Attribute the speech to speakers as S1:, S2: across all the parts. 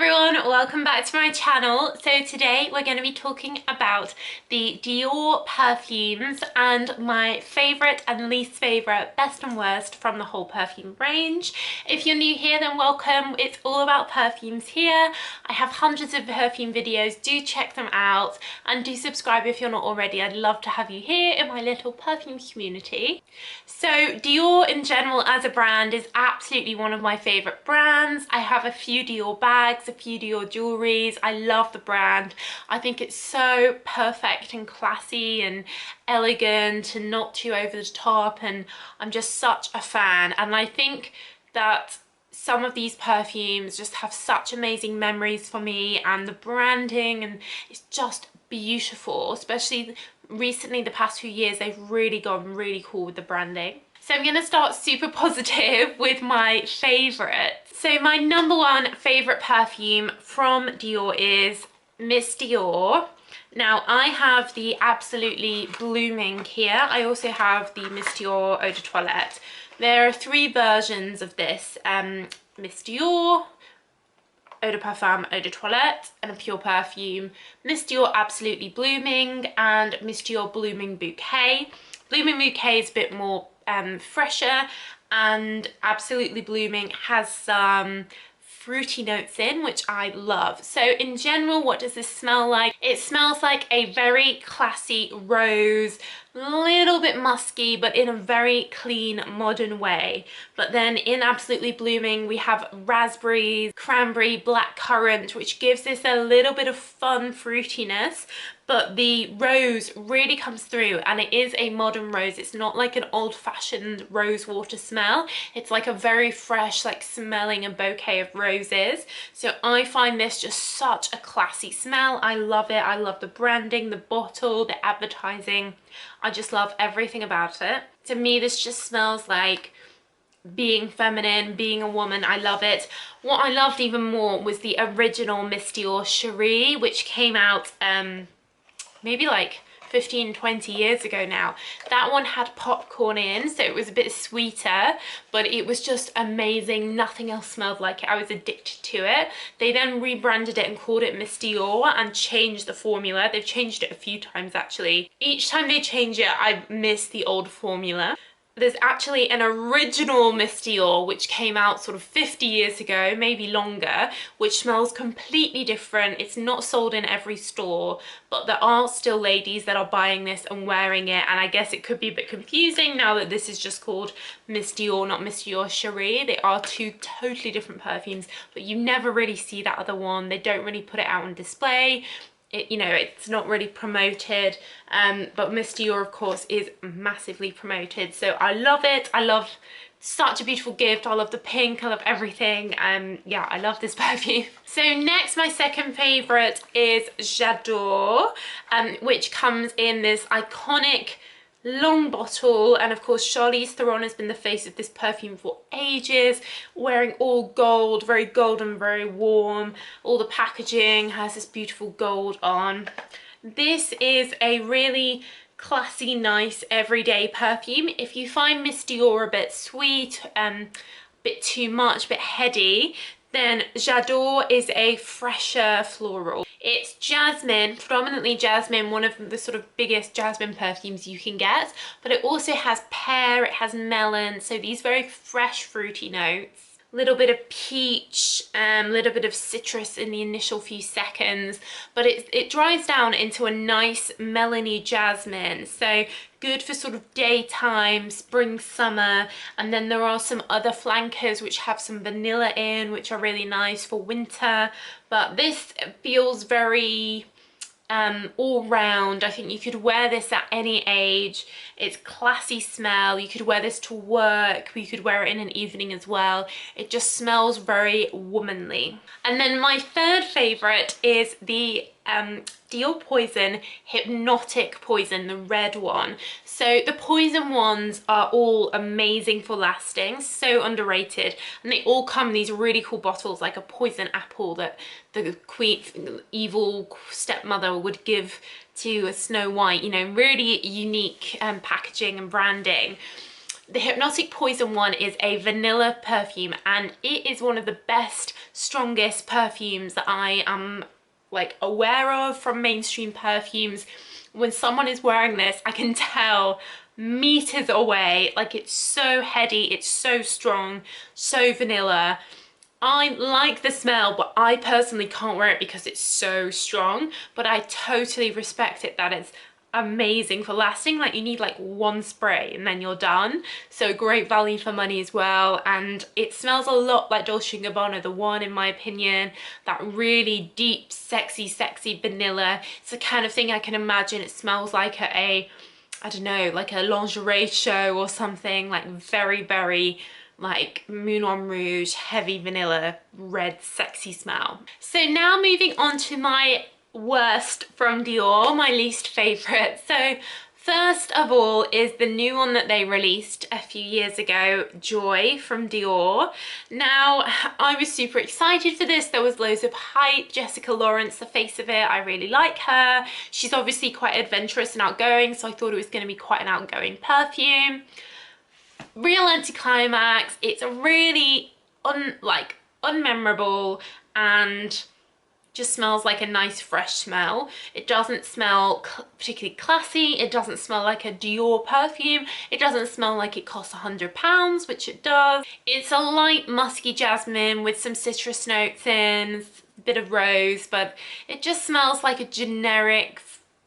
S1: everyone, welcome back to my channel. So today we're going to be talking about the Dior perfumes and my favourite and least favourite, best and worst from the whole perfume range. If you're new here, then welcome. It's all about perfumes here. I have hundreds of perfume videos, do check them out and do subscribe if you're not already. I'd love to have you here in my little perfume community. So Dior in general as a brand is absolutely one of my favourite brands. I have a few Dior bags, a few Dior jewelries. I love the brand. I think it's so perfect and classy and elegant and not too over the top, and I'm just such a fan. And I think that some of these perfumes just have such amazing memories for me, and the branding and it's just beautiful, especially recently, the past few years, they've really gone really cool with the branding. So I'm going to start super positive with my favourite. So my number one favourite perfume from Dior is Miss Dior. Now I have the Absolutely Blooming here. I also have the Miss Dior Eau de Toilette. There are three versions of this, Miss Dior, Eau de Parfum, Eau de Toilette, and a pure perfume. Miss Dior Absolutely Blooming and Miss Dior Blooming Bouquet. Blooming Bouquet is a bit more fresher, and Absolutely Blooming has some fruity notes in, which I love. So in general, what does this smell like? It smells like a very classy rose, little bit musky, but in a very clean, modern way. But then in Absolutely Blooming, we have raspberries, cranberry, black currant, which gives this a little bit of fun fruitiness, but the rose really comes through, and it is a modern rose. It's not like an old-fashioned rose water smell. It's like a very fresh, like smelling a bouquet of roses. So I find this just such a classy smell. I love it. I love the branding, the bottle, the advertising. I just love everything about it. To me, this just smells like being feminine, being a woman. I love it. What I loved even more was the original Miss Dior Cherie, which came out maybe like 15-20 years ago now. That one had popcorn in, so it was a bit sweeter, but it was just amazing. Nothing else smelled like it. I was addicted to it. They then rebranded it and called it Miss Dior and changed the formula. They've changed it a few times actually. Each time they change it, I miss the old formula. There's actually an original Miss Dior which came out sort of 50 years ago, maybe longer, which smells completely different. It's not sold in every store, but there are still ladies that are buying this and wearing it, and I guess it could be a bit confusing now that this is just called Miss Dior, not Miss Dior Cherie. They are two totally different perfumes, but you never really see that other one. They don't really put it out on display. You know, it's not really promoted, but Miss Dior of course is massively promoted, so I love it. I love such a beautiful gift. I love the pink, I love everything. Yeah, I love this perfume. So next, my second favorite is J'adore, which comes in this iconic long bottle, and of course Charlize Theron has been the face of this perfume for ages, wearing all gold, very golden, very warm. All the packaging has this beautiful gold on. This is a really classy, nice everyday perfume. If you find Miss Dior a bit sweet, a bit too much, a bit heady, then J'adore is a fresher floral. It's jasmine, predominantly jasmine, one of the sort of biggest jasmine perfumes you can get, but it also has pear, it has melon, so these very fresh fruity notes. Little bit of peach, little bit of citrus in the initial few seconds, but it dries down into a nice melony jasmine, so good for sort of daytime, spring, summer. And then there are some other flankers which have some vanilla in, which are really nice for winter, but this feels very all round. I think you could wear this at any age. It's classy smell. You could wear this to work, you could wear it in an evening as well. It just smells very womanly. And then my third favorite is the Dior Poison Hypnotic Poison, the red one. So the Poison ones are all amazing for lasting, so underrated, and they all come in these really cool bottles, like a poison apple that the queen, evil stepmother would give to a Snow White, you know, really unique packaging and branding. The Hypnotic Poison one is a vanilla perfume, and it is one of the best, strongest perfumes that I am like aware of from mainstream perfumes. When someone is wearing this, I can tell meters away, like it's so heady, it's so strong, so vanilla. I like the smell, but I personally can't wear it because it's so strong, but I totally respect it that it's amazing for lasting. Like you need like one spray and then you're done, so great value for money as well. And it smells a lot like Dolce & Gabbana, the one, in my opinion, that really deep sexy vanilla. It's the kind of thing I can imagine it smells like at a, I don't know, like a lingerie show or something, like very like Moulin Rouge, heavy vanilla, red, sexy smell. So now moving on to my worst from Dior, my least favorite. So first of all is the new one that they released a few years ago, Joy from Dior. Now, I was super excited for this. There was loads of hype. Jessica Lawrence, the face of it, I really like her. She's obviously quite adventurous and outgoing, so I thought it was going to be quite an outgoing perfume. Real anticlimax. It's a really unmemorable and just smells like a nice fresh smell. It doesn't smell particularly classy. It doesn't smell like a Dior perfume. It doesn't smell like it costs £100, which it does. It's a light musky jasmine with some citrus notes in, a bit of rose, but it just smells like a generic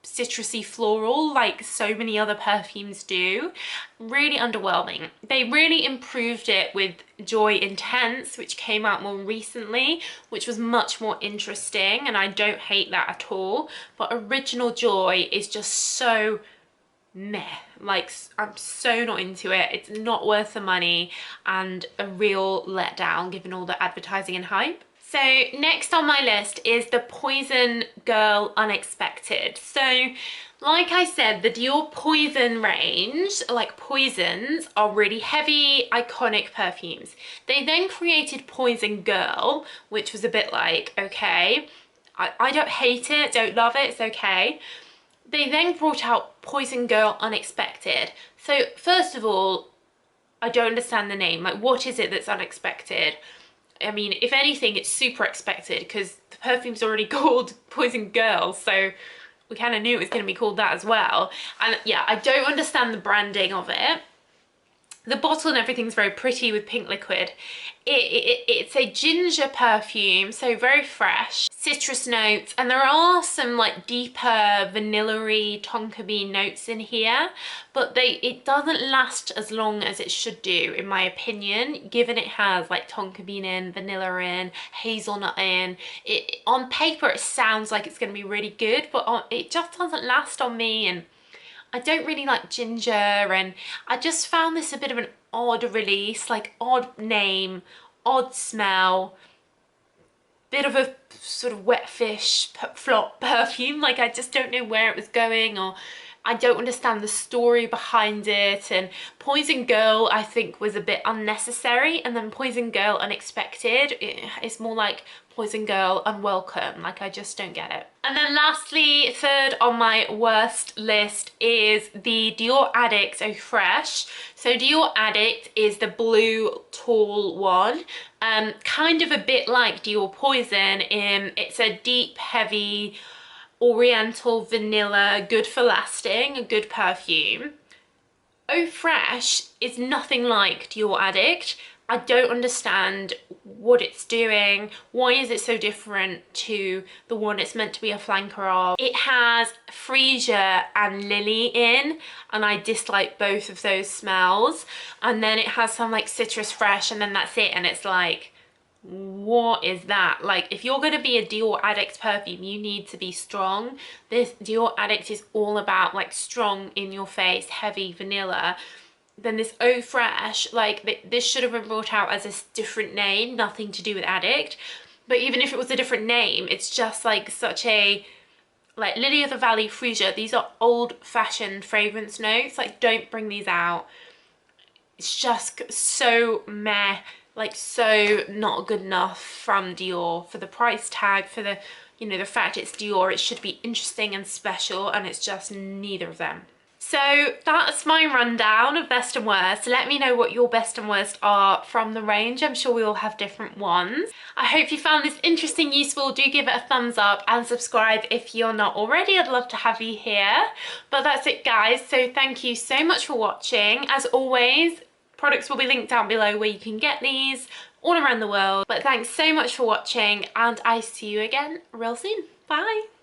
S1: citrusy floral like so many other perfumes do. Really underwhelming. They really improved it with Joy Intense, which came out more recently, which was much more interesting, and I don't hate that at all. But original Joy is just so meh. Like, I'm so not into it. It's not worth the money and a real letdown given all the advertising and hype. So next on my list is the Poison Girl Unexpected. So like I said, the Dior Poison range, like Poisons, are really heavy, iconic perfumes. They then created Poison Girl, which was a bit like, okay, I don't hate it, don't love it, it's okay. They then brought out Poison Girl Unexpected. So first of all, I don't understand the name. Like, what is it that's unexpected? I mean, if anything, it's super expected because the perfume's already called Poison Girl, so we kind of knew it was going to be called that as well. And yeah, I don't understand the branding of it. The bottle and everything's very pretty with pink liquid. It's a ginger perfume, so very fresh, citrus notes, and there are some like deeper vanilla-y tonka bean notes in here, but it doesn't last as long as it should do, in my opinion, given it has like tonka bean in, vanilla in, hazelnut in. On paper it sounds like it's going to be really good, but it just doesn't last on me, and I don't really like ginger, and I just found this a bit of an odd release, like odd name, odd smell, bit of a sort of wet fish flop perfume. Like, I just don't know where it was going, or I don't understand the story behind it. And Poison Girl, I think, was a bit unnecessary, and then Poison Girl Unexpected, it's more like Poison Girl Unwelcome. Like, I just don't get it. And then lastly, third on my worst list is the Dior Addicts Fresh. So Dior Addict is the blue tall one, kind of a bit like Dior Poison. It's a deep, heavy, oriental vanilla, good for lasting, a good perfume. Fresh is nothing like Dior Addict. I don't understand what it's doing. Why is it so different to the one it's meant to be a flanker of? It has freesia and lily in, and I dislike both of those smells. And then it has some like citrus fresh, and then that's it. And it's like, what is that? Like, if you're going to be a Dior Addict perfume, you need to be strong. This Dior Addict is all about like strong, in your face, heavy vanilla. Then this Fresh, like, this should have been brought out as a different name, nothing to do with Addict. But even if it was a different name, it's just like such a, like, Lily of the Valley, freesia, these are old-fashioned fragrance notes. Like, don't bring these out. It's just so meh, like, so not good enough from Dior for the price tag, for the, you know, the fact it's Dior. It should be interesting and special, and it's just neither of them. So that's my rundown of best and worst. Let me know what your best and worst are from the range. I'm sure we all have different ones. I hope you found this interesting, useful. Do give it a thumbs up and subscribe if you're not already. I'd love to have you here. But that's it, guys. So thank you so much for watching. As always, products will be linked down below where you can get these all around the world. But thanks so much for watching, and I see you again real soon. Bye.